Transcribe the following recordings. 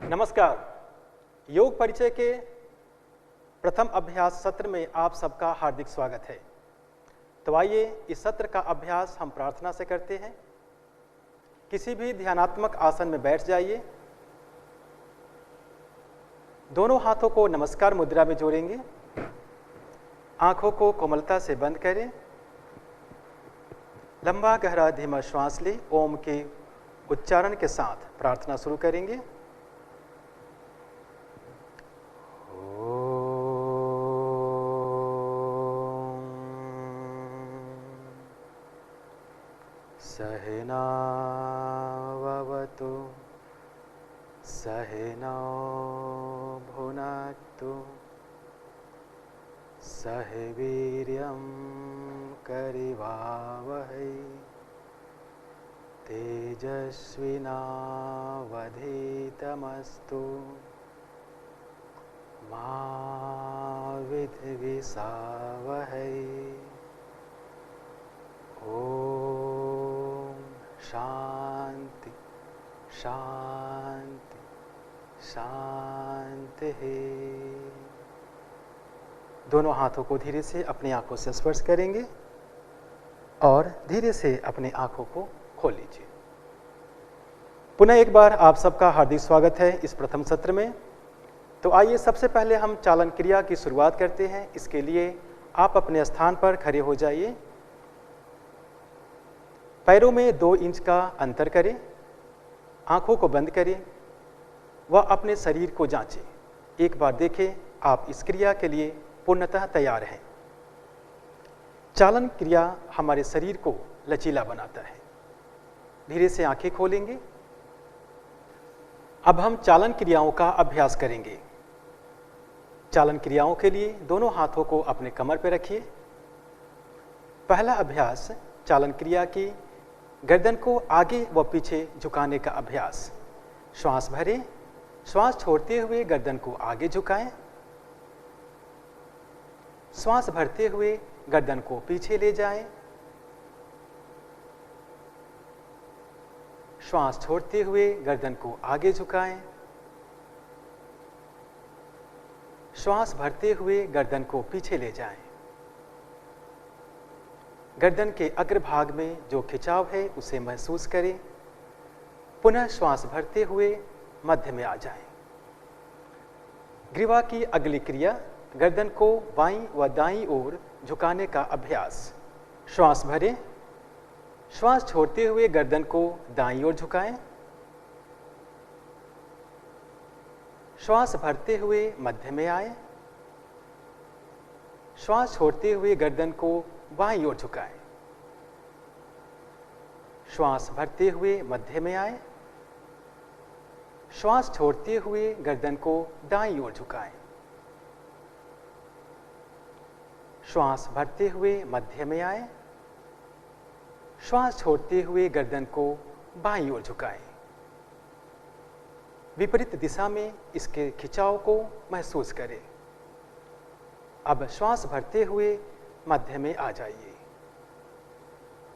नमस्कार। योग परिचय के प्रथम अभ्यास सत्र में आप सबका हार्दिक स्वागत है। तो आइए इस सत्र का अभ्यास हम प्रार्थना से करते हैं। किसी भी ध्यानात्मक आसन में बैठ जाइए। दोनों हाथों को नमस्कार मुद्रा में जोड़ेंगे। आंखों को कोमलता से बंद करें। लंबा गहरा धीमा श्वास लें। ओम के उच्चारण के साथ प्रार्थना शुरू करेंगे। सहना ववतु सहनौ भुनक्तु सह वीर्यं करिवावहै तेजस्विनावधीतमस्तु मा विद्विषावहै। ओम शांति शांति शांति। दोनों हाथों को धीरे से अपनी आंखों से स्पर्श करेंगे और धीरे से अपनी आंखों को खोल लीजिए। पुनः एक बार आप सबका हार्दिक स्वागत है इस प्रथम सत्र में। तो आइए सबसे पहले हम चालन क्रिया की शुरुआत करते हैं। इसके लिए आप अपने स्थान पर खड़े हो जाइए। पैरों में 2 इंच का अंतर करें। आंखों को बंद करें व अपने शरीर को जांचें। एक बार देखें आप इस क्रिया के लिए पूर्णतः तैयार हैं। चालन क्रिया हमारे शरीर को लचीला बनाता है। धीरे से आंखें खोलेंगे। अब हम चालन क्रियाओं का अभ्यास करेंगे। चालन क्रियाओं के लिए दोनों हाथों को अपने कमर पर रखिए। पहला अभ्यास चालन क्रिया की गर्दन को आगे व पीछे झुकाने का अभ्यास। श्वास भरें। श्वास छोड़ते हुए गर्दन को आगे झुकाएं। श्वास भरते हुए गर्दन को पीछे ले जाएं। श्वास छोड़ते हुए गर्दन को आगे झुकाएं। श्वास भरते हुए गर्दन को पीछे ले जाएं। गर्दन के अग्रभाग में जो खिंचाव है उसे महसूस करें। पुनः श्वास भरते हुए मध्य में आ जाएं। ग्रीवा की अगली क्रिया गर्दन को बाईं व दाईं ओर झुकाने का अभ्यास। श्वास भरें। श्वास छोड़ते हुए गर्दन को दाईं ओर झुकाएं। श्वास भरते हुए मध्य में आए। श्वास छोड़ते हुए गर्दन को बाईं ओर झुकाएं। श्वास भरते हुए मध्य में आए। श्वास छोड़ते हुए गर्दन को दाईं ओर झुकाएं। श्वास भरते हुए मध्य में आए। श्वास छोड़ते हुए गर्दन को बाईं ओर झुकाएं। विपरीत दिशा में इसके खिंचाव को महसूस करें। अब श्वास भरते हुए मध्य में आ जाइए।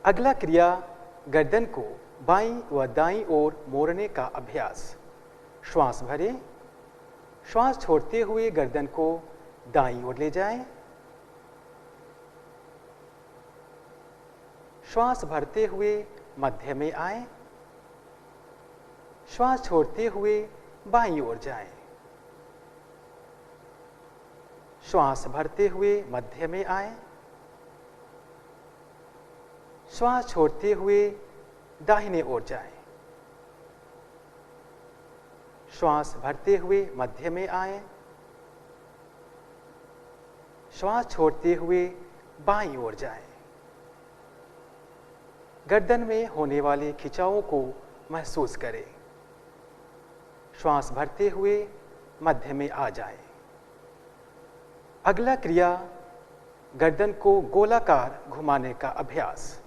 अगला क्रिया गर्दन को बाईं व दाईं ओर मोड़ने का अभ्यास। श्वास भरें। श्वास छोड़ते हुए गर्दन को दाईं ओर ले जाएं। श्वास भरते हुए मध्य में आए। श्वास छोड़ते हुए बाईं ओर जाएं। श्वास भरते हुए मध्य में आए। श्वास छोड़ते हुए दाहिने ओर जाएं। श्वास भरते हुए मध्य में आए। श्वास छोड़ते हुए बाईं ओर जाएं। गर्दन में होने वाले खिंचावों को महसूस करें। श्वास भरते हुए मध्य में आ जाएं। अगला क्रिया गर्दन को गोलाकार घुमाने का अभ्यास।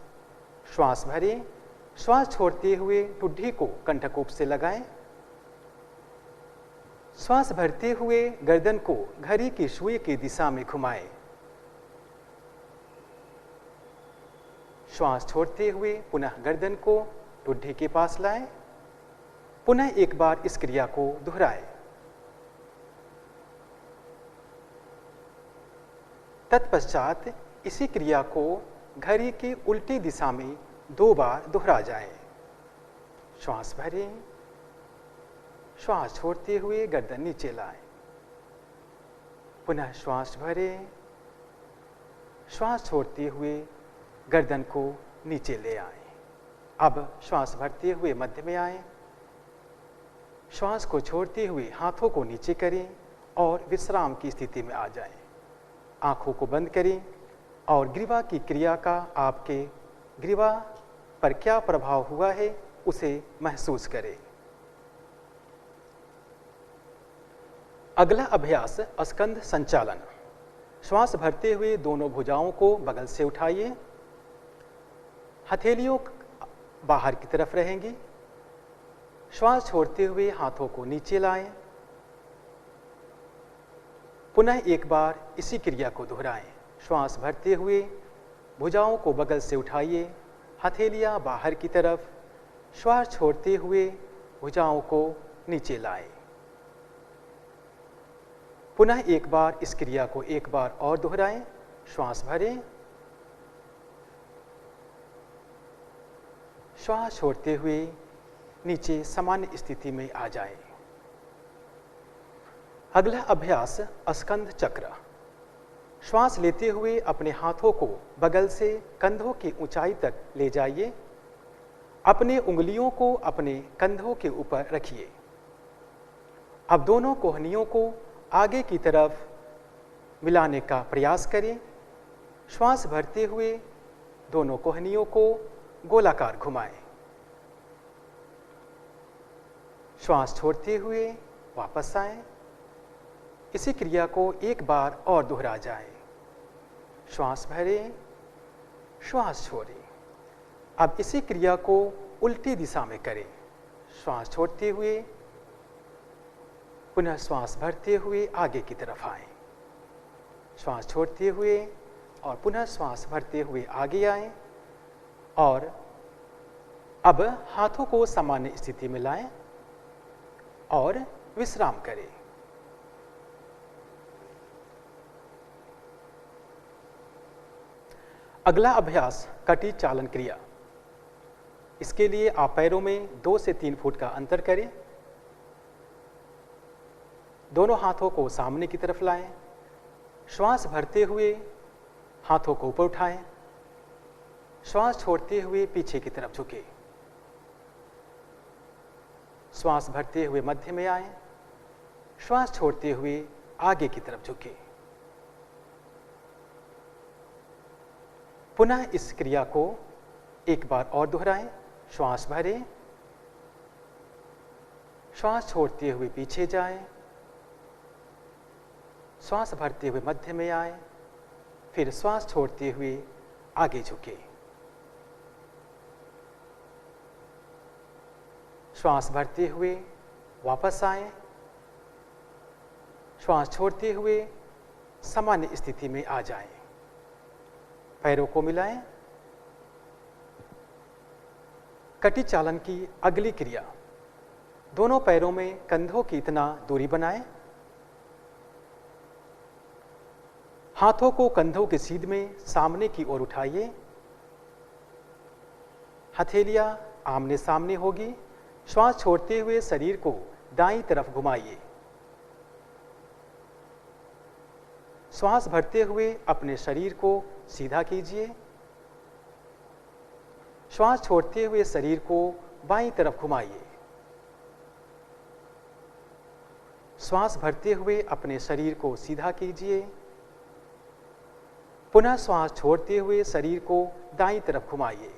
श्वास भरें। श्वास छोड़ते हुए ठुड्डी को कंठकूप से लगाएं। श्वास भरते हुए गर्दन को घड़ी की सुई की दिशा में घुमाएं। श्वास छोड़ते हुए पुनः गर्दन को ठुड्डी के पास लाएं। पुनः एक बार इस क्रिया को दोहराएं। तत्पश्चात इसी क्रिया को घड़ी की उल्टी दिशा में 2 बार दोहरा जाए। श्वास भरें, श्वास छोड़ते हुए गर्दन नीचे लाएं। पुनः श्वास भरें, श्वास छोड़ते हुए गर्दन को नीचे ले आएं। अब श्वास भरते हुए मध्य में आएं। श्वास को छोड़ते हुए हाथों को नीचे करें और विश्राम की स्थिति में आ जाएं। आंखों को बंद करें और ग्रीवा की क्रिया का आपके ग्रीवा पर क्या प्रभाव हुआ है उसे महसूस करें। अगला अभ्यास स्कंध संचालन। श्वास भरते हुए दोनों भुजाओं को बगल से उठाइए। हथेलियों बाहर की तरफ रहेंगी। श्वास छोड़ते हुए हाथों को नीचे लाएं। पुनः एक बार इसी क्रिया को दोहराएं। श्वास भरते हुए भुजाओं को बगल से उठाइए, हथेलियां बाहर की तरफ। श्वास छोड़ते हुए भुजाओं को नीचे लाएं। पुनः एक बार इस क्रिया को एक बार और दोहराएं। श्वास भरें, श्वास छोड़ते हुए नीचे सामान्य स्थिति में आ जाएं। अगला अभ्यास स्कंध चक्र। श्वास लेते हुए अपने हाथों को बगल से कंधों की ऊंचाई तक ले जाइए। अपने उंगलियों को अपने कंधों के ऊपर रखिए। अब दोनों कोहनियों को आगे की तरफ मिलाने का प्रयास करें। श्वास भरते हुए दोनों कोहनियों को गोलाकार घुमाएं। श्वास छोड़ते हुए वापस आएं। इसी क्रिया को एक बार और दोहरा जाए। श्वास भरें, श्वास छोड़ें। अब इसी क्रिया को उल्टी दिशा में करें। श्वास छोड़ते हुए पुनः श्वास भरते हुए आगे की तरफ आएं। श्वास छोड़ते हुए और पुनः श्वास भरते हुए आगे आएं और अब हाथों को सामान्य स्थिति में लाएं और विश्राम करें। अगला अभ्यास कटी चालन क्रिया। इसके लिए आप पैरों में 2 से 3 फुट का अंतर करें। दोनों हाथों को सामने की तरफ लाएं। श्वास भरते हुए हाथों को ऊपर उठाएं। श्वास छोड़ते हुए पीछे की तरफ झुकें। श्वास भरते हुए मध्य में आएं। श्वास छोड़ते हुए आगे की तरफ झुकें। पुनः इस क्रिया को एक बार और दोहराएं। श्वास भरें, श्वास छोड़ते हुए पीछे जाएं। श्वास भरते हुए मध्य में आएं, फिर श्वास छोड़ते हुए आगे झुकें। श्वास भरते हुए वापस आएं। श्वास छोड़ते हुए सामान्य स्थिति में आ जाएं। पैरों को मिलाएं। कटी चालन की अगली क्रिया। दोनों पैरों में कंधों की इतना दूरी बनाएं। हाथों को कंधों के सीध में सामने की ओर उठाइए। हथेलियां आमने सामने होगी। श्वास छोड़ते हुए शरीर को दाईं तरफ घुमाइए। श्वास भरते हुए अपने शरीर को सीधा कीजिए। श्वास छोड़ते हुए शरीर को बाईं तरफ घुमाइए। श्वास भरते हुए अपने शरीर को सीधा कीजिए। पुनः श्वास छोड़ते हुए शरीर को दाईं तरफ घुमाइए।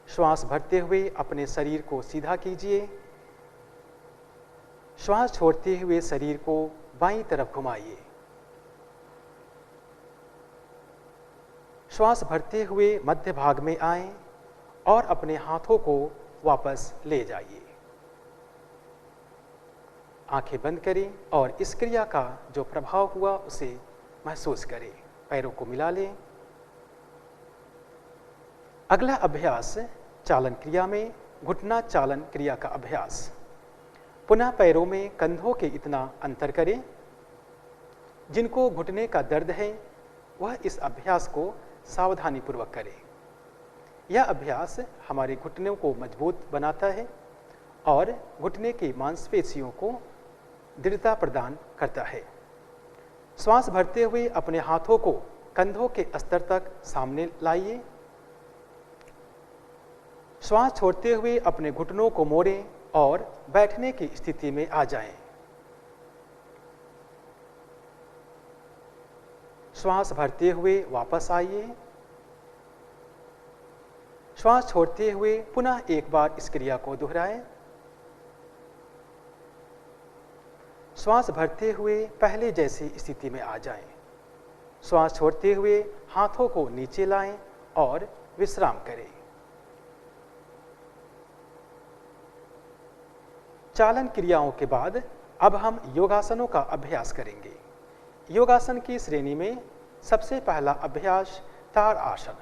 श्वास भरते हुए अपने शरीर को सीधा कीजिए। श्वास छोड़ते हुए शरीर को बाईं तरफ घुमाइए। श्वास भरते हुए मध्य भाग में आएं और अपने हाथों को वापस ले जाइए। आंखें बंद करें और इस क्रिया का जो प्रभाव हुआ उसे महसूस करें। पैरों को मिला लें। अगला अभ्यास चालन क्रिया में घुटना चालन क्रिया का अभ्यास। पुनः पैरों में कंधों के इतना अंतर करें। जिनको घुटने का दर्द है वह इस अभ्यास को सावधानीपूर्वक करें। यह अभ्यास हमारे घुटनों को मजबूत बनाता है और घुटने की मांसपेशियों को दृढ़ता प्रदान करता है। श्वास भरते हुए अपने हाथों को कंधों के स्तर तक सामने लाइए। श्वास छोड़ते हुए अपने घुटनों को मोड़ें और बैठने की स्थिति में आ जाएं। श्वास भरते हुए वापस आइए। श्वास छोड़ते हुए पुनः एक बार इस क्रिया को दोहराएं। श्वास भरते हुए पहले जैसी स्थिति में आ जाएं। श्वास छोड़ते हुए हाथों को नीचे लाएं और विश्राम करें। चालन क्रियाओं के बाद अब हम योगासनों का अभ्यास करेंगे। योगासन की श्रेणी में सबसे पहला अभ्यास ताड़ आसन।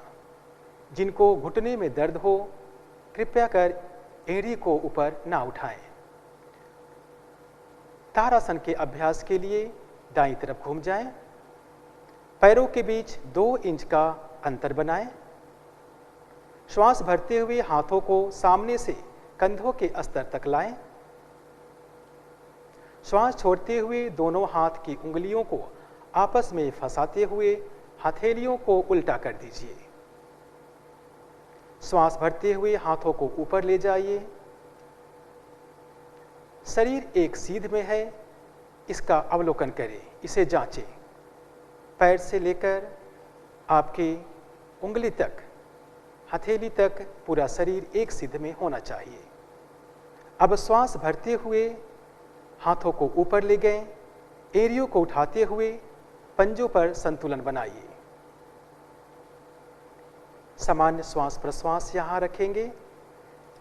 जिनको घुटने में दर्द हो कृपया कर एड़ी को ऊपर ना उठाएं। ताड़ आसन के अभ्यास के लिए दाईं तरफ घूम जाएं। पैरों के बीच 2 इंच का अंतर बनाएं। श्वास भरते हुए हाथों को सामने से कंधों के स्तर तक लाएं। श्वास छोड़ते हुए दोनों हाथ की उंगलियों को आपस में फंसाते हुए हथेलियों को उल्टा कर दीजिए। श्वास भरते हुए हाथों को ऊपर ले जाइए। शरीर एक सीध में है, इसका अवलोकन करें, इसे जांचें। पैर से लेकर आपकी उंगली तक, हथेली तक पूरा शरीर एक सीध में होना चाहिए। अब श्वास भरते हुए हाथों को ऊपर ले गए। एड़ियों को उठाते हुए पंजों पर संतुलन बनाइए। सामान्य श्वास प्रश्वास यहाँ रखेंगे।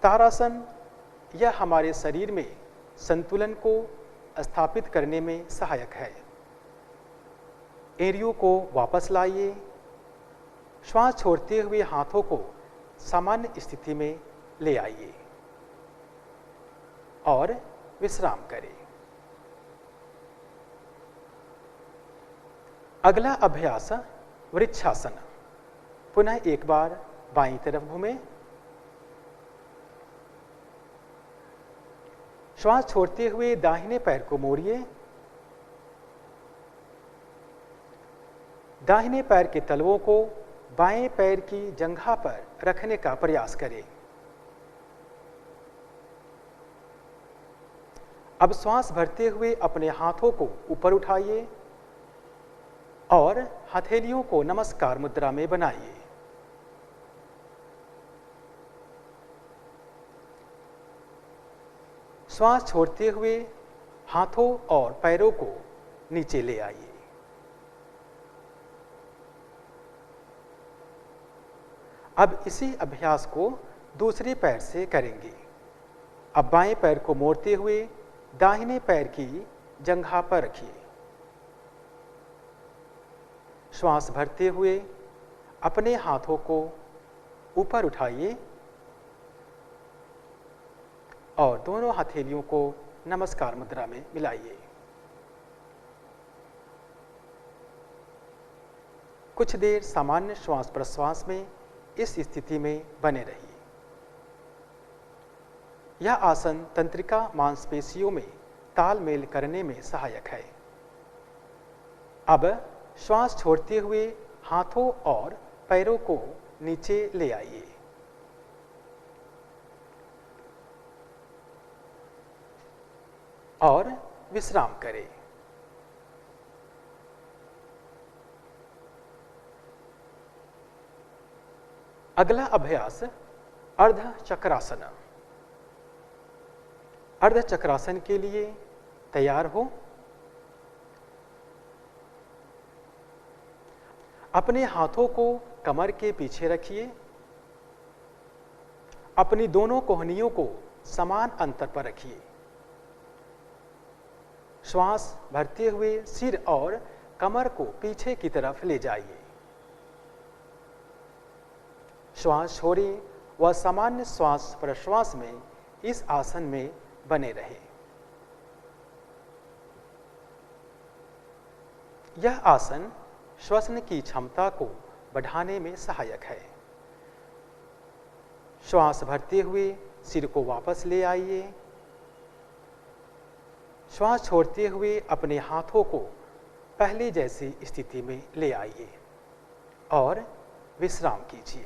ताड़ासन यह हमारे शरीर में संतुलन को स्थापित करने में सहायक है। एड़ियों को वापस लाइए। श्वास छोड़ते हुए हाथों को सामान्य स्थिति में ले आइए और विश्राम करें। अगला अभ्यास वृक्षासन। पुनः एक बार बाईं तरफ घूमें। श्वास छोड़ते हुए दाहिने पैर को मोड़िए। दाहिने पैर के तलवों को बाएं पैर की जंघा पर रखने का प्रयास करें। अब श्वास भरते हुए अपने हाथों को ऊपर उठाइए और हथेलियों को नमस्कार मुद्रा में बनाइए। श्वास छोड़ते हुए हाथों और पैरों को नीचे ले आइए। अब इसी अभ्यास को दूसरे पैर से करेंगे। अब बाएं पैर को मोड़ते हुए दाहिने पैर की जंघा पर रखिए। श्वास भरते हुए अपने हाथों को ऊपर उठाइए और दोनों हथेलियों को नमस्कार मुद्रा में मिलाइए। कुछ देर सामान्य श्वास प्रश्वास में इस स्थिति में बने रहिए। यह आसन तंत्रिका मांसपेशियों में तालमेल करने में सहायक है। अब श्वास छोड़ते हुए हाथों और पैरों को नीचे ले आइए। और विश्राम करें। अगला अभ्यास अर्ध चक्रासन। अर्ध चक्रासन के लिए तैयार हो। अपने हाथों को कमर के पीछे रखिए। अपनी दोनों कोहनियों को समान अंतर पर रखिए। श्वास भरते हुए सिर और कमर को पीछे की तरफ ले जाइए। श्वास छोड़ें, वह सामान्य श्वास प्रश्वास में इस आसन में बने रहे। यह आसन श्वसन की क्षमता को बढ़ाने में सहायक है। श्वास भरते हुए सिर को वापस ले आइए। श्वास छोड़ते हुए अपने हाथों को पहले जैसी स्थिति में ले आइए और विश्राम कीजिए।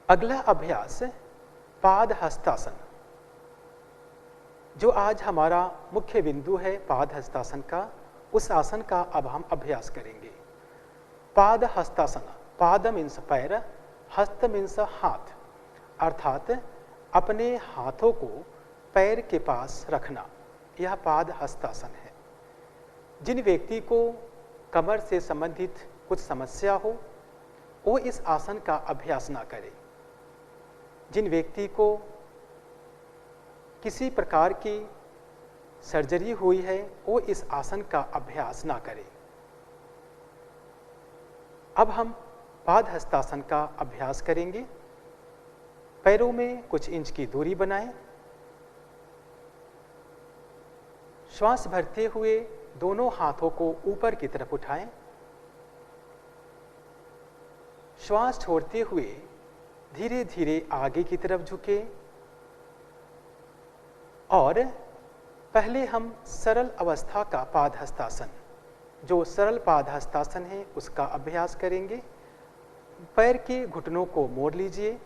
अगला अभ्यास पाद हस्तासन, जो आज हमारा मुख्य बिंदु है पाद हस्तासन का, उस आसन का अब हम अभ्यास करेंगे। पाद हस्तासन, पाद मीन्स पैर, हस्त मीन्स हाथ, अर्थात अपने हाथों को पैर के पास रखना, यह पाद हस्तासन है। जिन व्यक्ति को कमर से संबंधित कुछ समस्या हो वो इस आसन का अभ्यास ना करे। जिन व्यक्ति को किसी प्रकार की सर्जरी हुई है वो इस आसन का अभ्यास ना करे। अब हम पाद हस्तासन का अभ्यास करेंगे। पैरों में कुछ इंच की दूरी बनाएं। श्वास भरते हुए दोनों हाथों को ऊपर की तरफ उठाएं। श्वास छोड़ते हुए धीरे धीरे आगे की तरफ झुके और पहले हम सरल अवस्था का पाद हस्तासन, जो सरल पाद हस्तासन है, उसका अभ्यास करेंगे। पैर के घुटनों को मोड़ लीजिए।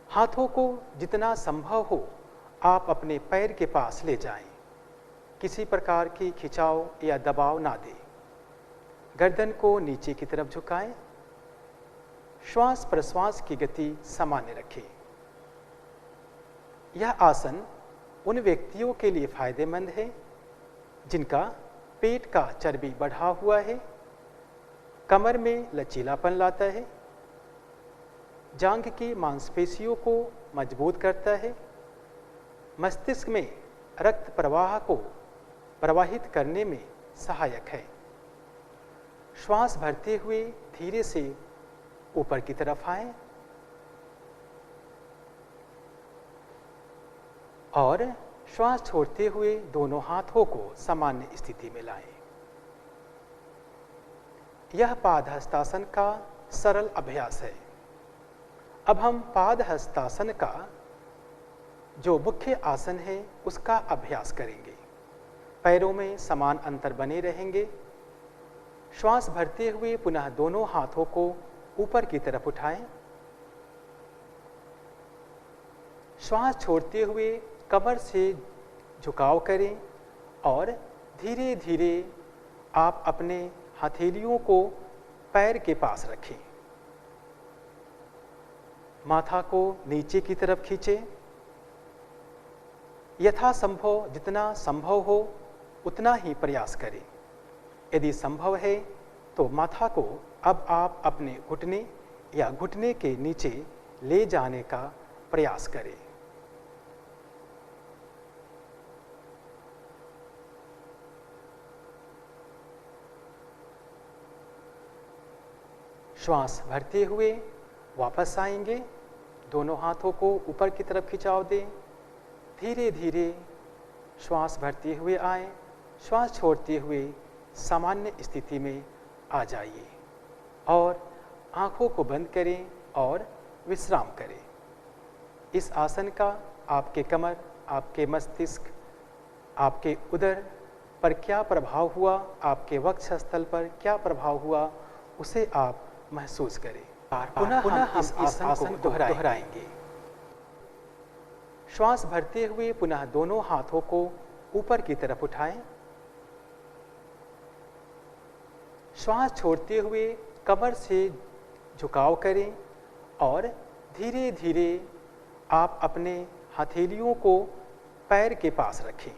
हाथों को जितना संभव हो आप अपने पैर के पास ले जाएं। किसी प्रकार की खिंचाव या दबाव ना दें। गर्दन को नीचे की तरफ झुकाएं। श्वास प्रश्वास की गति सामान्य रखें। यह आसन उन व्यक्तियों के लिए फायदेमंद है जिनका पेट का चर्बी बढ़ा हुआ है, कमर में लचीलापन लाता है, जांघ की मांसपेशियों को मजबूत करता है, मस्तिष्क में रक्त प्रवाह को प्रवाहित करने में सहायक है। श्वास भरते हुए धीरे से ऊपर की तरफ आएं और श्वास छोड़ते हुए दोनों हाथों को सामान्य स्थिति में लाएं। यह पाद हस्तासन का सरल अभ्यास है। अब हम पाद हस्तासन का जो मुख्य आसन है उसका अभ्यास करेंगे। पैरों में समान अंतर बने रहेंगे। श्वास भरते हुए पुनः दोनों हाथों को ऊपर की तरफ उठाएं। श्वास छोड़ते हुए कमर से झुकाव करें और धीरे धीरे आप अपने हथेलियों को पैर के पास रखें। माथा को नीचे की तरफ खींचें। यथासंभव जितना संभव हो उतना ही प्रयास करें। यदि संभव है तो माथा को अब आप अपने घुटने या घुटने के नीचे ले जाने का प्रयास करें। श्वास भरते हुए वापस आएंगे। दोनों हाथों को ऊपर की तरफ खिंचाव दें। धीरे धीरे श्वास भरते हुए आए, श्वास छोड़ते हुए सामान्य स्थिति में आ जाइए और आंखों को बंद करें और विश्राम करें। इस आसन का आपके कमर, आपके मस्तिष्क, आपके उदर पर क्या प्रभाव हुआ, आपके वक्षस्थल पर क्या प्रभाव हुआ, उसे आप महसूस करें। पुनः हम इस आसन को दोहराएंगे। श्वास भरते हुए पुनः दोनों हाथों को ऊपर की तरफ उठाएं। श्वास छोड़ते हुए कमर से झुकाव करें और धीरे धीरे आप अपने हथेलियों को पैर के पास रखें।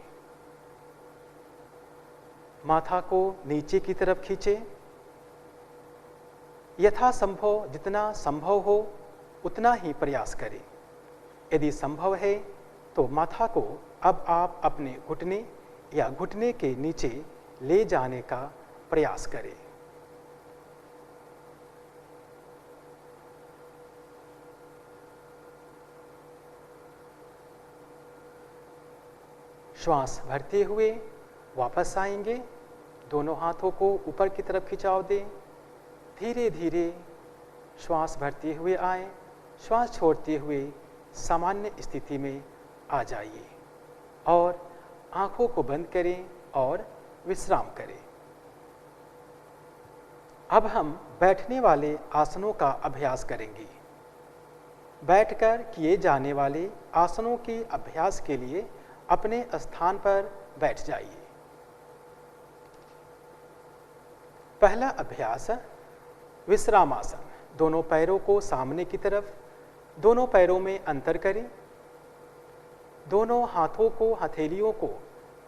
माथा को नीचे की तरफ खींचें। यथासंभव जितना संभव हो उतना ही प्रयास करें। यदि संभव है तो माथा को अब आप अपने घुटने या घुटने के नीचे ले जाने का प्रयास करें। श्वास भरते हुए वापस आएंगे। दोनों हाथों को ऊपर की तरफ खिंचाव दें। धीरे धीरे श्वास भरते हुए आए, श्वास छोड़ते हुए सामान्य स्थिति में आ जाइए और आंखों को बंद करें और विश्राम करें। अब हम बैठने वाले आसनों का अभ्यास करेंगे। बैठकर किए जाने वाले आसनों के अभ्यास के लिए अपने स्थान पर बैठ जाइए। पहला अभ्यास विश्राम आसन। दोनों पैरों को सामने की तरफ, दोनों पैरों में अंतर करें। दोनों हाथों को, हथेलियों को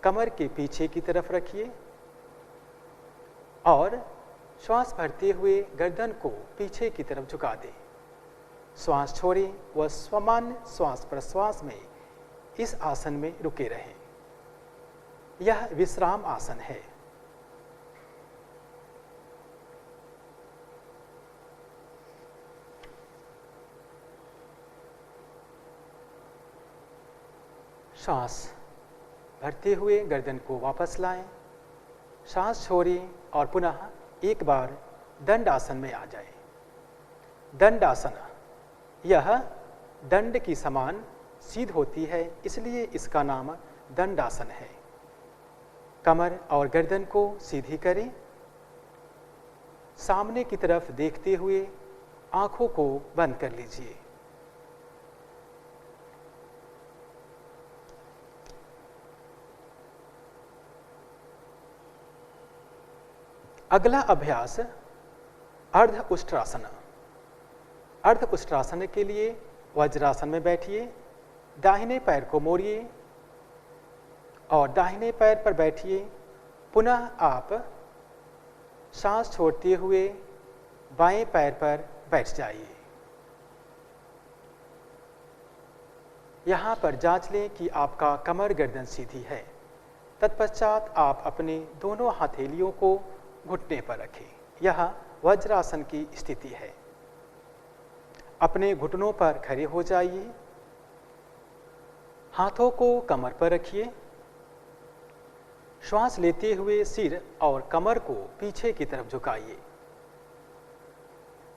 कमर के पीछे की तरफ रखिए और श्वास भरते हुए गर्दन को पीछे की तरफ झुका दें। श्वास छोड़ें व सामान्य श्वास प्रश्वास में इस आसन में रुके रहें। यह विश्राम आसन है। श्वास भरते हुए गर्दन को वापस लाएं, सांस छोड़ें और पुनः एक बार दंड आसन में आ जाएं। दंड आसन, यह दंड की समान सीध होती है, इसलिए इसका नाम दंड आसन है। कमर और गर्दन को सीधी करें। सामने की तरफ देखते हुए आंखों को बंद कर लीजिए। अगला अभ्यास अर्ध उष्ट्रासन। अर्ध उष्ट्रासन के लिए वज्रासन में बैठिए। दाहिने पैर को मोड़िए और दाहिने पैर पर बैठिए। पुनः आप सांस छोड़ते हुए बाएं पैर पर बैठ जाइए। यहाँ पर जांच लें कि आपका कमर गर्दन सीधी है। तत्पश्चात आप अपने दोनों हथेलियों को घुटने पर रखें। यह वज्रासन की स्थिति है। अपने घुटनों पर खड़े हो जाइए। हाथों को कमर पर रखिए। श्वास लेते हुए सिर और कमर को पीछे की तरफ झुकाइए।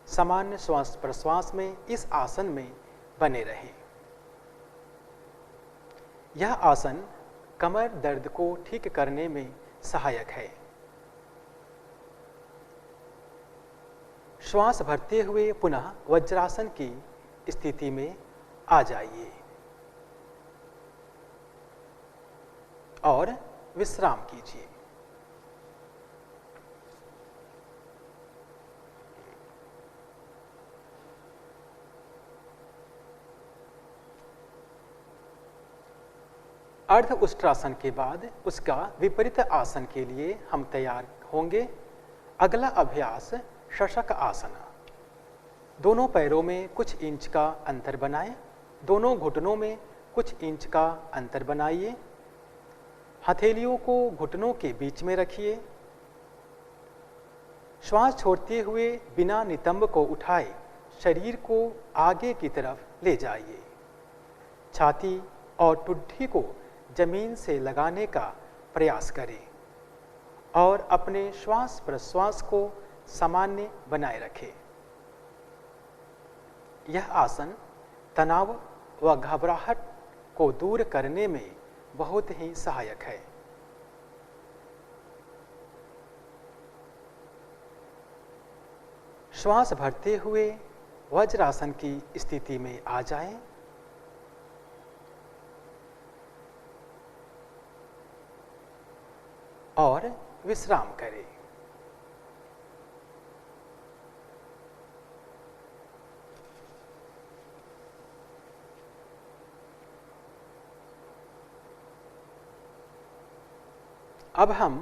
सामान्य श्वास प्रश्वास में इस आसन में बने रहें। यह आसन कमर दर्द को ठीक करने में सहायक है। श्वास भरते हुए पुनः वज्रासन की स्थिति में आ जाइए और विश्राम कीजिए। अर्ध उष्ट्रासन के बाद उसका विपरीत आसन के लिए हम तैयार होंगे। अगला अभ्यास शशक आसन। दोनों पैरों में कुछ इंच का अंतर बनाएं। दोनों घुटनों में कुछ इंच का अंतर बनाइए। हथेलियों को घुटनों के बीच में रखिए। श्वास छोड़ते हुए बिना नितंब को उठाए शरीर को आगे की तरफ ले जाइए। छाती और ठुड्डी को जमीन से लगाने का प्रयास करें और अपने श्वास प्रश्वास को सामान्य बनाए रखें। यह आसन तनाव व घबराहट को दूर करने में बहुत ही सहायक है। श्वास भरते हुए वज्रासन की स्थिति में आ जाएं। और विश्राम करें। अब हम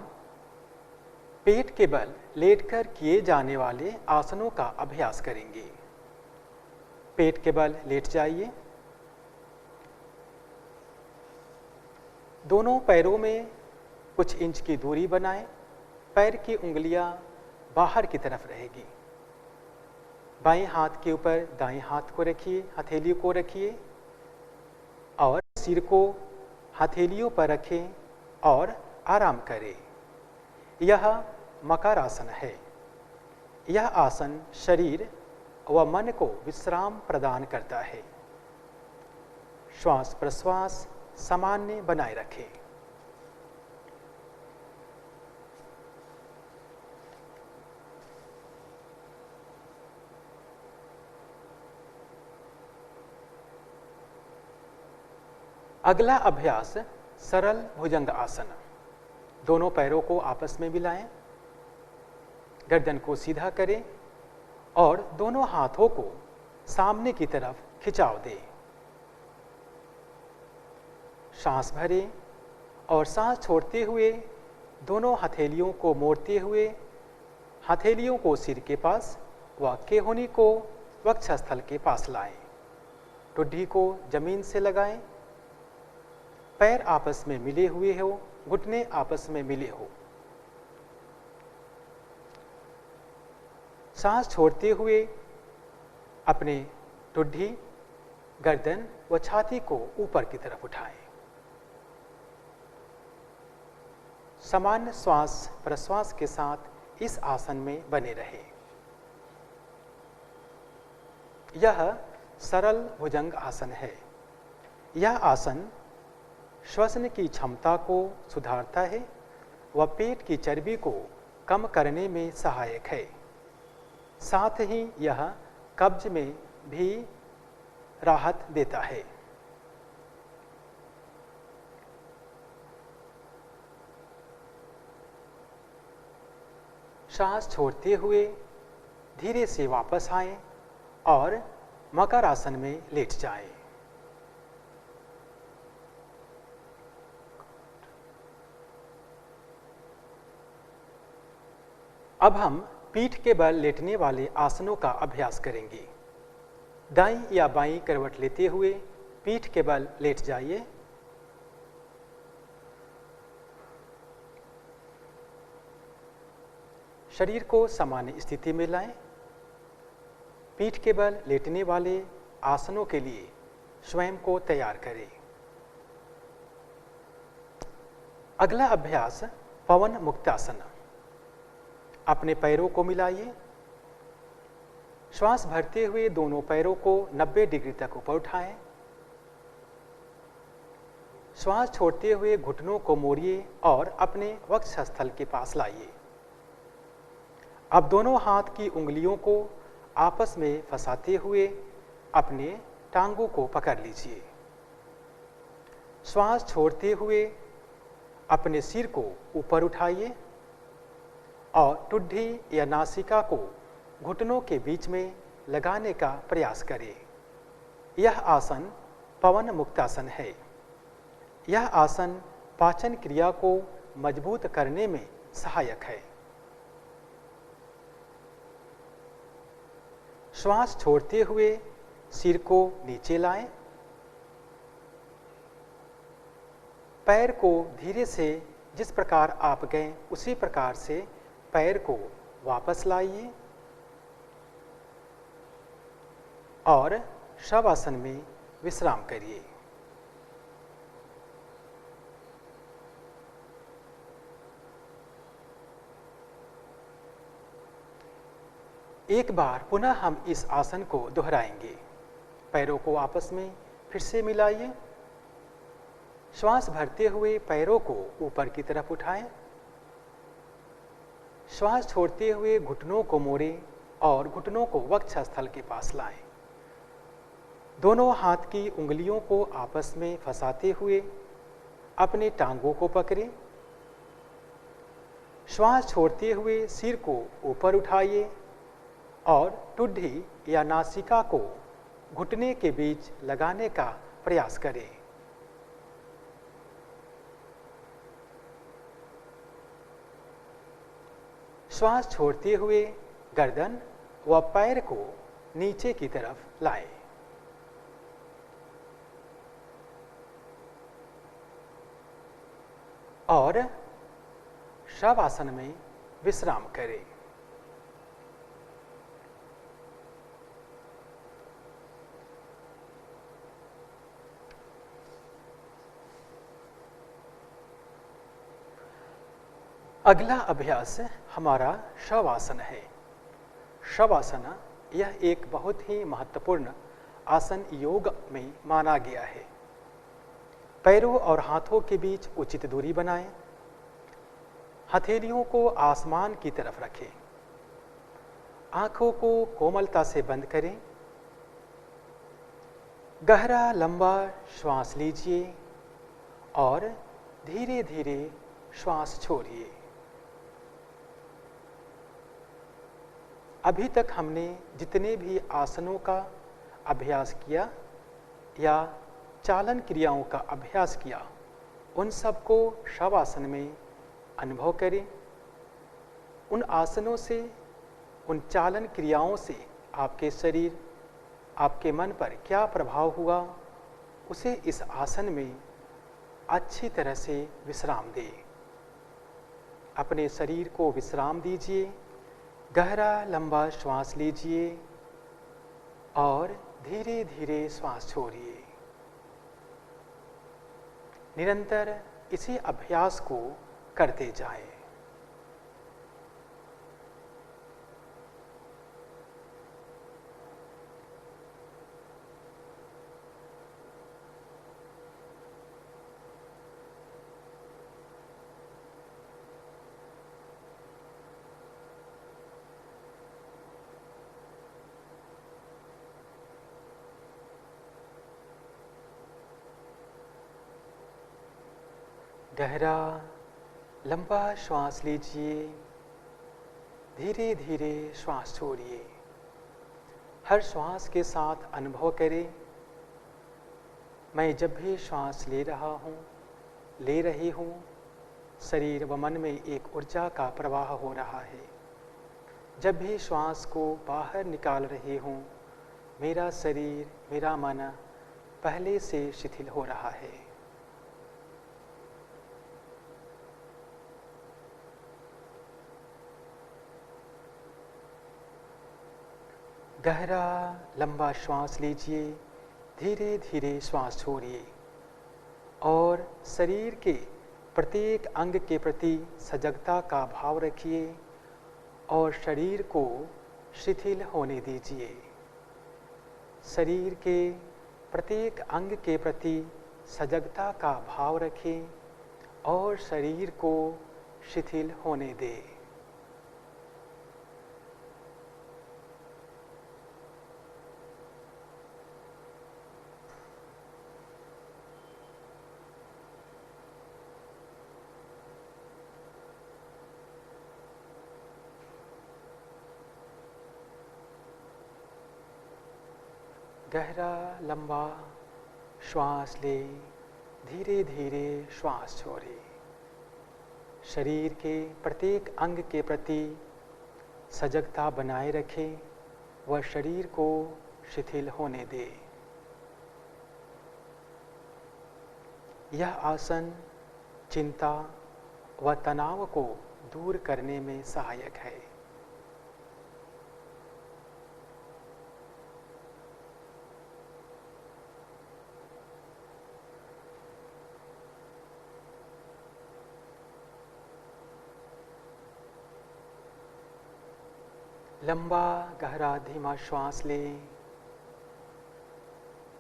पेट के बल लेटकर किए जाने वाले आसनों का अभ्यास करेंगे। पेट के बल लेट जाइए। दोनों पैरों में कुछ इंच की दूरी बनाएं। पैर की उंगलियां बाहर की तरफ रहेगी। बाएं हाथ के ऊपर दाएं हाथ को रखिए, हथेली को रखिए और सिर को हथेलियों पर रखें और आराम करें। यह मकर आसन है। यह आसन शरीर व मन को विश्राम प्रदान करता है। श्वास प्रश्वास सामान्य बनाए रखें। अगला अभ्यास सरल भुजंग आसन। दोनों पैरों को आपस में मिलाएं, गर्दन को सीधा करें और दोनों हाथों को सामने की तरफ खिंचाव दें। सांस भरें और सांस छोड़ते हुए दोनों हथेलियों को मोड़ते हुए हथेलियों को सिर के पास व केहूनी को वक्षस्थल के पास लाएं। ठुड्डी को जमीन से लगाएं। पैर आपस में मिले हुए हो, घुटने आपस में मिले हो। सांस छोड़ते हुए अपने ठुड्डी, गर्दन व छाती को ऊपर की तरफ उठाएं। सामान्य श्वास प्रश्वास के साथ इस आसन में बने रहें। यह सरल भुजंग आसन है। यह आसन श्वसन की क्षमता को सुधारता है व पेट की चर्बी को कम करने में सहायक है। साथ ही यह कब्ज में भी राहत देता है। सांस छोड़ते हुए धीरे से वापस आएं और मकर आसन में लेट जाएं। अब हम पीठ के बल लेटने वाले आसनों का अभ्यास करेंगे। दाईं या बाईं करवट लेते हुए पीठ के बल लेट जाइए। शरीर को सामान्य स्थिति में लाएं। पीठ के बल लेटने वाले आसनों के लिए स्वयं को तैयार करें। अगला अभ्यास पवन मुक्तासन। अपने पैरों को मिलाइए। श्वास भरते हुए दोनों पैरों को 90 डिग्री तक ऊपर उठाएं। श्वास छोड़ते हुए घुटनों को मोड़िए और अपने वक्षस्थल के पास लाइए। अब दोनों हाथ की उंगलियों को आपस में फंसाते हुए अपने टांगों को पकड़ लीजिए। श्वास छोड़ते हुए अपने सिर को ऊपर उठाइए और ठुड्डी या नासिका को घुटनों के बीच में लगाने का प्रयास करें। यह आसन पवन मुक्तासन है। यह आसन पाचन क्रिया को मजबूत करने में सहायक है। श्वास छोड़ते हुए सिर को नीचे लाएं। पैर को धीरे से जिस प्रकार आप गए उसी प्रकार से पैर को वापस लाइए और शवासन में विश्राम करिए। एक बार पुनः हम इस आसन को दोहराएंगे। पैरों को आपस में फिर से मिलाइए। श्वास भरते हुए पैरों को ऊपर की तरफ उठाएं। श्वास छोड़ते हुए घुटनों को मोड़ें और घुटनों को वक्षस्थल के पास लाएं। दोनों हाथ की उंगलियों को आपस में फंसाते हुए अपने टांगों को पकड़ें। श्वास छोड़ते हुए सिर को ऊपर उठाइए और ठुड्डी या नासिका को घुटने के बीच लगाने का प्रयास करें। श्वास छोड़ते हुए गर्दन व पैर को नीचे की तरफ लाएं। और शवासन में विश्राम करें। अगला अभ्यास हमारा शवासन है। शवासन यह एक बहुत ही महत्वपूर्ण आसन योग में माना गया है। पैरों और हाथों के बीच उचित दूरी बनाएं। हथेलियों को आसमान की तरफ रखें। आंखों को कोमलता से बंद करें। गहरा लंबा श्वास लीजिए और धीरे धीरे श्वास छोड़िए। अभी तक हमने जितने भी आसनों का अभ्यास किया या चालन क्रियाओं का अभ्यास किया, उन सबको शवासन में अनुभव करें। उन आसनों से, उन चालन क्रियाओं से आपके शरीर, आपके मन पर क्या प्रभाव हुआ, उसे इस आसन में अच्छी तरह से विश्राम दें। अपने शरीर को विश्राम दीजिए। गहरा लंबा श्वास लीजिए और धीरे धीरे श्वास छोड़िए। निरंतर इसी अभ्यास को करते जाएं। गहरा लंबा श्वास लीजिए, धीरे धीरे श्वास छोड़िए। हर श्वास के साथ अनुभव करें, मैं जब भी श्वास ले रहा हूँ, ले रही हूँ, शरीर व मन में एक ऊर्जा का प्रवाह हो रहा है। जब भी श्वास को बाहर निकाल रही हूँ, मेरा शरीर, मेरा मन पहले से शिथिल हो रहा है। गहरा लंबा श्वास लीजिए, धीरे धीरे श्वास छोड़िए और शरीर के प्रत्येक अंग के प्रति सजगता का भाव रखिए और शरीर को शिथिल होने दीजिए। शरीर के प्रत्येक अंग के प्रति सजगता का भाव रखें और शरीर को शिथिल होने दें। गहरा लंबा श्वास ले, धीरे धीरे श्वास छोड़े। शरीर के प्रत्येक अंग के प्रति सजगता बनाए रखें व शरीर को शिथिल होने दे। यह आसन चिंता व तनाव को दूर करने में सहायक है। लंबा गहरा धीमा श्वास लें,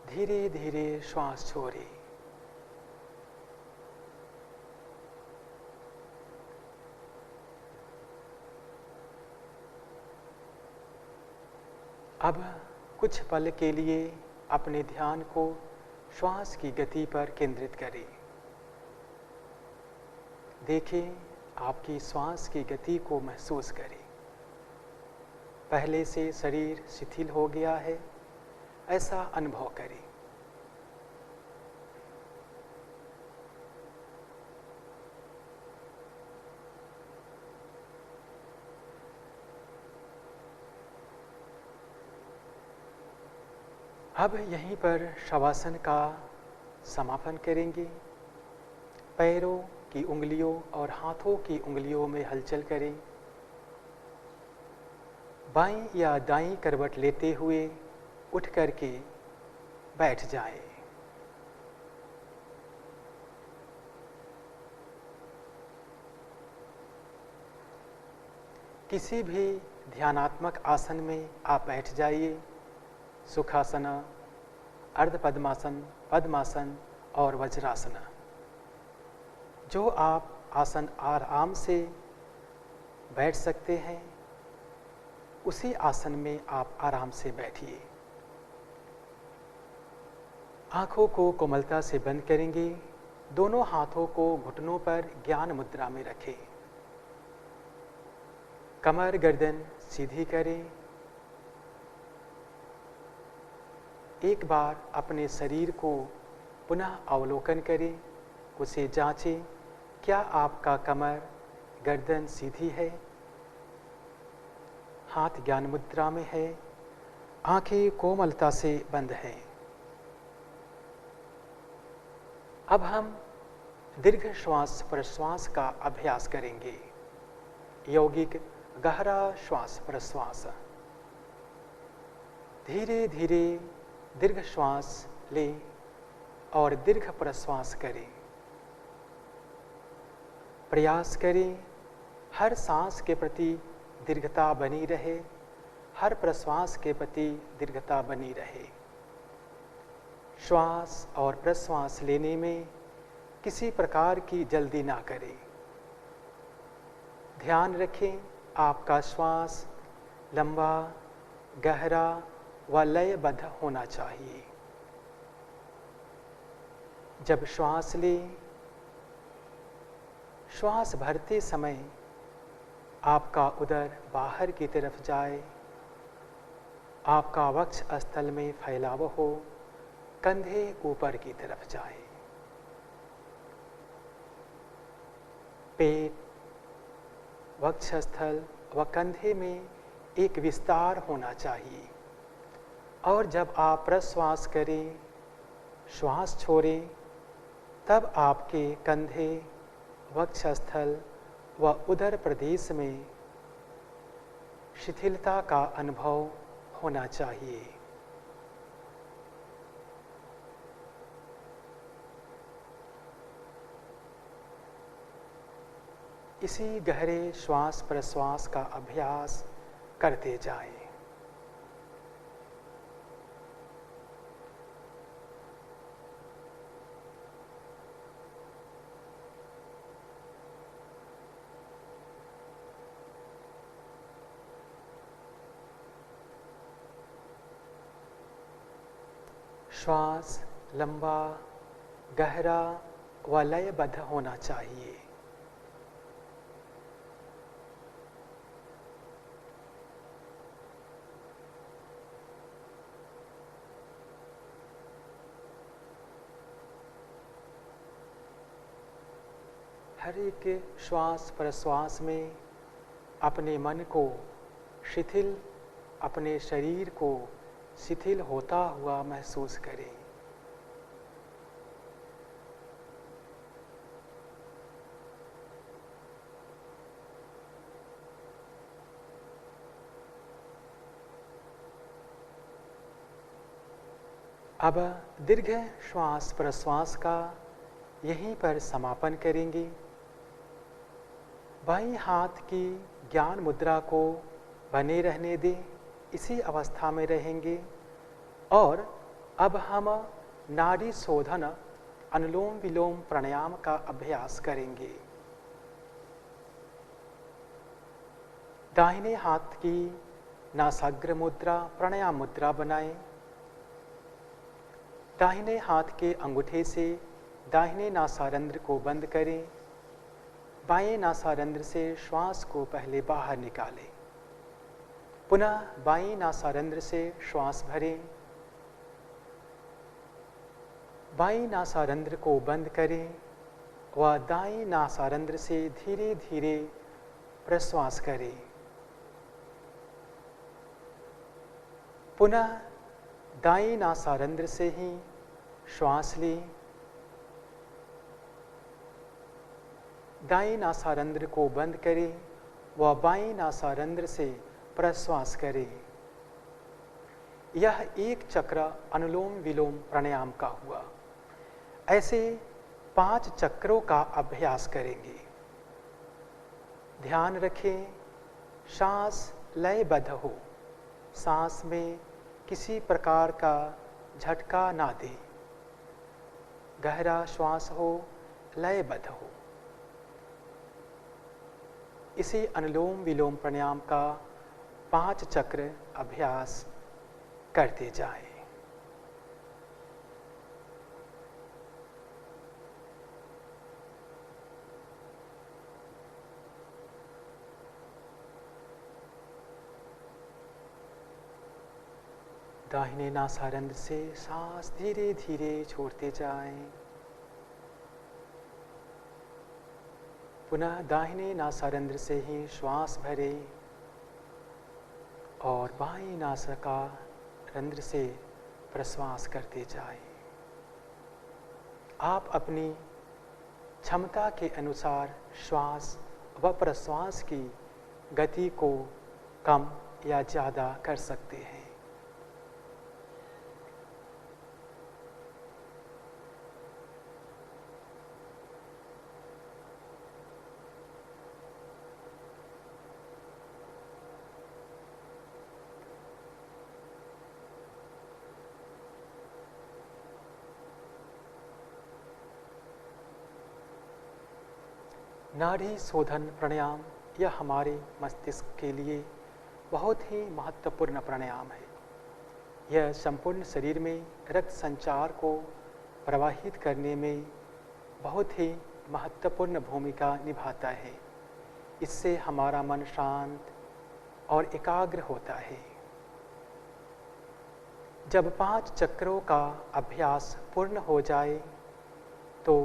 धीरे धीरे श्वास छोड़ें। अब कुछ पल के लिए अपने ध्यान को श्वास की गति पर केंद्रित करें। देखें, आपकी श्वास की गति को महसूस करें। पहले से शरीर शिथिल हो गया है, ऐसा अनुभव करें। अब यहीं पर शवासन का समापन करेंगे। पैरों की उंगलियों और हाथों की उंगलियों में हलचल करें। बाईं या दाईं करवट लेते हुए उठ करके बैठ जाएं। किसी भी ध्यानात्मक आसन में आप बैठ जाइए। सुखासन, अर्ध पद्मासन, पद्मासन और वज्रासन। जो आप आसन आराम से बैठ सकते हैं उसी आसन में आप आराम से बैठिए। आंखों को कोमलता से बंद करेंगे। दोनों हाथों को घुटनों पर ज्ञान मुद्रा में रखें। कमर गर्दन सीधी करें। एक बार अपने शरीर को पुनः अवलोकन करें, उसे जांचें, क्या आपका कमर गर्दन सीधी है, हाथ ज्ञान मुद्रा में है, आंखें कोमलता से बंद हैं। अब हम दीर्घ श्वास प्रश्वास का अभ्यास करेंगे। यौगिक गहरा श्वास प्रश्वास। धीरे धीरे दीर्घ श्वास लें और दीर्घ प्रश्वास करें। प्रयास करें हर सांस के प्रति दीर्घता बनी रहे, हर प्रश्वास के प्रति दीर्घता बनी रहे। श्वास और प्रश्वास लेने में किसी प्रकार की जल्दी ना करें। ध्यान रखें आपका श्वास लंबा, गहरा व लयबद्ध होना चाहिए। जब श्वास लें, श्वास भरते समय आपका उदर बाहर की तरफ जाए, आपका वक्ष स्थल में फैलाव हो, कंधे ऊपर की तरफ जाए। पेट, वक्षस्थल व कंधे में एक विस्तार होना चाहिए। और जब आप प्रश्वास करें, श्वास छोड़ें, तब आपके कंधे, वक्षस्थल व उदर प्रदेश में शिथिलता का अनुभव होना चाहिए। इसी गहरे श्वास प्रश्वास का अभ्यास करते जाएं। श्वास लंबा, गहरा व लयबद्ध होना चाहिए। हर एक श्वास प्रश्वास में अपने मन को शिथिल, अपने शरीर को शिथिल होता हुआ महसूस करें। अब दीर्घ श्वास प्रश्वास का यहीं पर समापन करेंगे। बाईं हाथ की ज्ञान मुद्रा को बने रहने दें, इसी अवस्था में रहेंगे। और अब हम नाड़ी शोधन अनुलोम विलोम प्राणायाम का अभ्यास करेंगे। दाहिने हाथ की नासाग्र मुद्रा प्राणायाम मुद्रा बनाएं। दाहिने हाथ के अंगूठे से दाहिने नासारंध्र को बंद करें। बाएं नासारंध्र से श्वास को पहले बाहर निकालें। पुनः बाईं नासारंध्र से श्वास भरें। बाईं नासारंध्र को बंद करें व दाईं नासारंध्र से धीरे धीरे प्रश्वास करें। पुनः दाईं नासारंध्र से ही श्वास लें। दाएं नासारंध्र को बंद करें व बाएं नासारंध्र से प्रश्वास करें। यह एक चक्र अनुलोम विलोम प्राणायाम का हुआ। ऐसे 5 चक्रों का अभ्यास करेंगे। ध्यान रखें, सांस लयबद्ध हो, सांस में किसी प्रकार का झटका ना दें, गहरा श्वास हो, लयबद्ध हो। इसी अनुलोम विलोम प्राणायाम का 5 चक्र अभ्यास करते जाएं। दाहिने नासारंध्र से सांस धीरे धीरे छोड़ते जाएं। पुनः दाहिने नासारंध्र से ही श्वास भरें और बाएं नासारंध्र से प्रश्वास करते जाएं। आप अपनी क्षमता के अनुसार श्वास व प्रश्वास की गति को कम या ज़्यादा कर सकते हैं। नाड़ी शोधन प्राणायाम यह हमारे मस्तिष्क के लिए बहुत ही महत्वपूर्ण प्राणायाम है। यह संपूर्ण शरीर में रक्त संचार को प्रवाहित करने में बहुत ही महत्वपूर्ण भूमिका निभाता है। इससे हमारा मन शांत और एकाग्र होता है। जब 5 चक्रों का अभ्यास पूर्ण हो जाए तो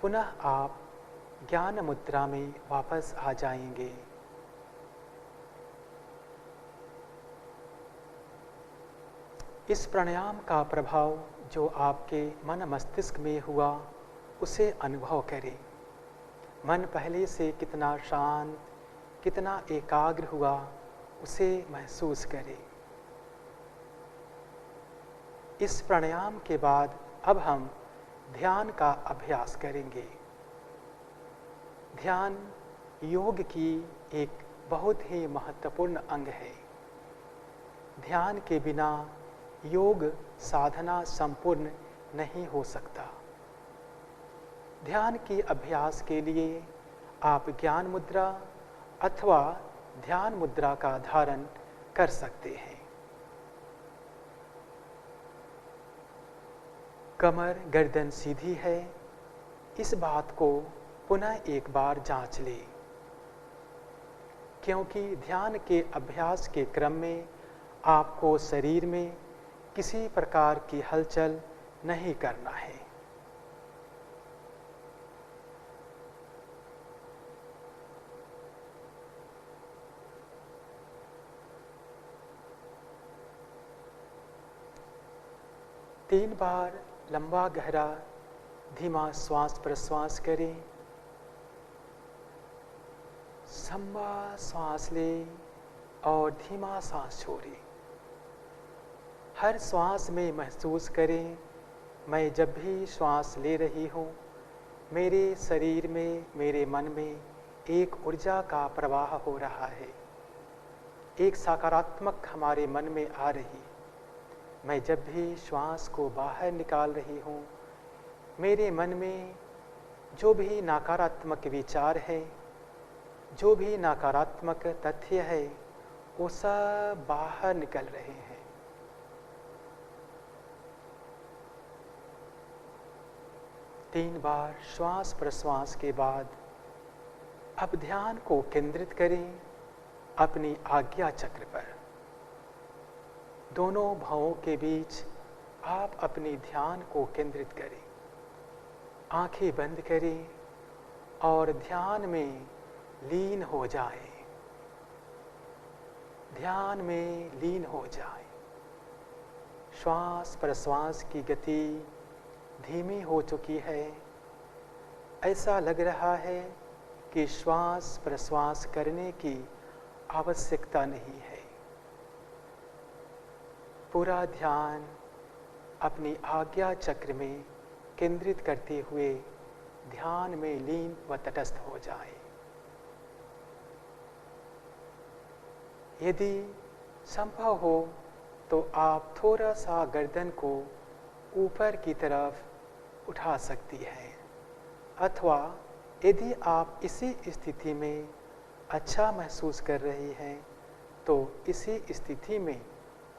पुनः आप ज्ञान मुद्रा में वापस आ जाएंगे। इस प्राणायाम का प्रभाव जो आपके मन मस्तिष्क में हुआ उसे अनुभव करें। मन पहले से कितना शांत, कितना एकाग्र हुआ उसे महसूस करें। इस प्राणायाम के बाद अब हम ध्यान का अभ्यास करेंगे। ध्यान योग की एक बहुत ही महत्वपूर्ण अंग है। ध्यान के बिना योग साधना संपूर्ण नहीं हो सकता। ध्यान के अभ्यास के लिए आप ज्ञान मुद्रा अथवा ध्यान मुद्रा का धारण कर सकते हैं। कमर गर्दन सीधी है, इस बात को पुनः एक बार जांच लें, क्योंकि ध्यान के अभ्यास के क्रम में आपको शरीर में किसी प्रकार की हलचल नहीं करना है। तीन बार लंबा गहरा धीमा श्वास प्रश्वास करें। लंबा सांस लें और धीमा सांस छोड़ें। हर श्वास में महसूस करें, मैं जब भी श्वास ले रही हूँ, मेरे शरीर में, मेरे मन में एक ऊर्जा का प्रवाह हो रहा है, एक सकारात्मक हमारे मन में आ रही। मैं जब भी श्वास को बाहर निकाल रही हूँ, मेरे मन में जो भी नकारात्मक विचार है, जो भी नकारात्मक तथ्य है, वो सब बाहर निकल रहे हैं। तीन बार श्वास प्रश्वास के बाद अब ध्यान को केंद्रित करें अपनी आज्ञा चक्र पर। दोनों भावों के बीच आप अपनी ध्यान को केंद्रित करें। आंखें बंद करें और ध्यान में लीन हो जाएं। ध्यान में लीन हो जाएं। श्वास प्रश्वास की गति धीमी हो चुकी है। ऐसा लग रहा है कि श्वास प्रश्वास करने की आवश्यकता नहीं है। पूरा ध्यान अपनी आज्ञा चक्र में केंद्रित करते हुए ध्यान में लीन व तटस्थ हो जाए। यदि संभव हो तो आप थोड़ा सा गर्दन को ऊपर की तरफ उठा सकती हैं, अथवा यदि आप इसी स्थिति में अच्छा महसूस कर रही हैं तो इसी स्थिति में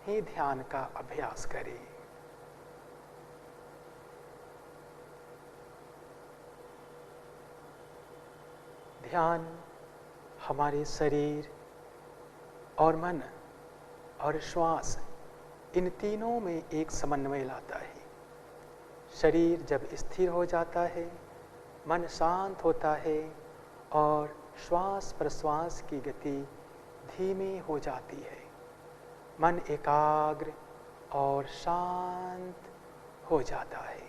ही ध्यान का अभ्यास करें। ध्यान हमारे शरीर और मन और श्वास इन तीनों में एक समन्वय लाता है। शरीर जब स्थिर हो जाता है, मन शांत होता है और श्वास प्रश्वास की गति धीमी हो जाती है। मन एकाग्र और शांत हो जाता है।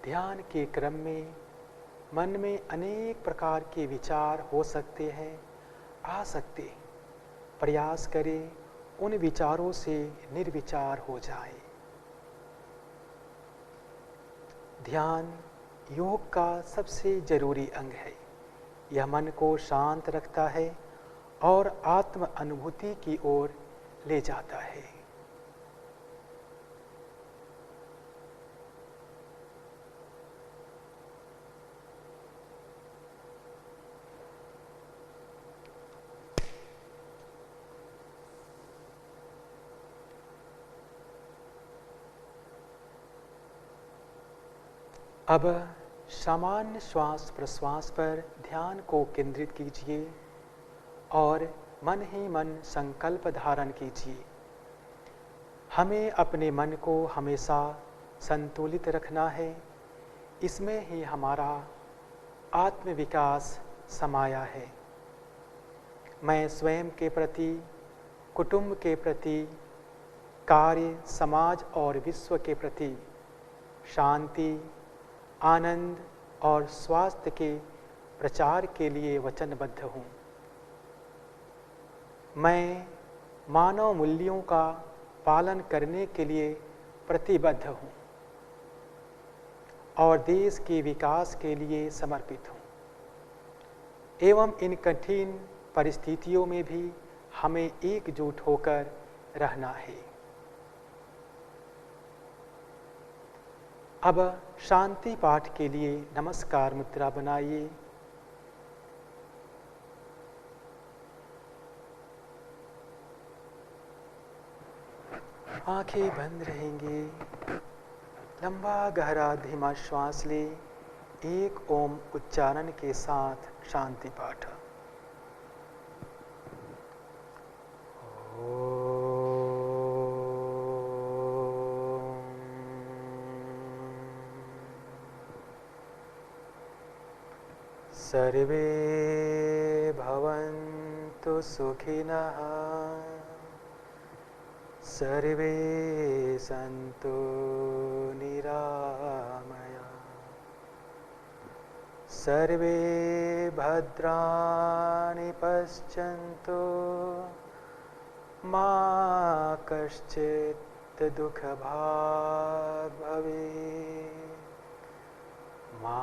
ध्यान के क्रम में मन में अनेक प्रकार के विचार हो सकते हैं, आ सकते हैं। प्रयास करें उन विचारों से निर्विचार हो जाए। ध्यान योग का सबसे जरूरी अंग है। यह मन को शांत रखता है और आत्म अनुभूति की ओर ले जाता है। अब सामान्य श्वास प्रश्वास पर ध्यान को केंद्रित कीजिए और मन ही मन संकल्प धारण कीजिए। हमें अपने मन को हमेशा संतुलित रखना है। इसमें ही हमारा आत्मविकास समाया है। मैं स्वयं के प्रति, कुटुंब के प्रति, कार्य, समाज और विश्व के प्रति शांति, आनंद और स्वास्थ्य के प्रचार के लिए वचनबद्ध हूँ। मैं मानव मूल्यों का पालन करने के लिए प्रतिबद्ध हूँ और देश के विकास के लिए समर्पित हूँ। एवं इन कठिन परिस्थितियों में भी हमें एकजुट होकर रहना है। अब शांति पाठ के लिए नमस्कार मुद्रा बनाइए। आंखें बंद रहेंगी। लंबा गहरा धीमा श्वास ले। एक ओम उच्चारण के साथ शांति पाठ। सर्वे भवन्तु सुखिनः, सर्वे सन्तु निरामया, सर्वे भद्राणि पश्यन्तु, मा कश्चित् दुःखभाग् भवेत्, मा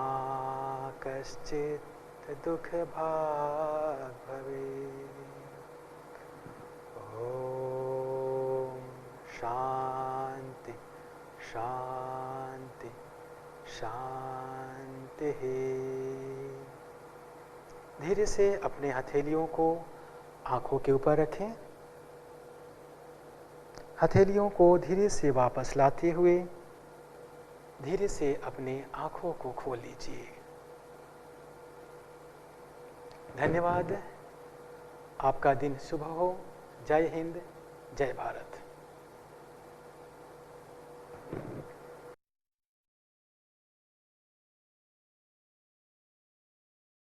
कश्चित् दुख भाग भवेत्। ओम शांति शांति शांति। धीरे से अपने हथेलियों को आंखों के ऊपर रखें हथेलियों को धीरे से वापस लाते हुए धीरे से अपने आंखों को खोल लीजिए। धन्यवाद। आपका दिन शुभ हो। जय हिंद, जय भारत।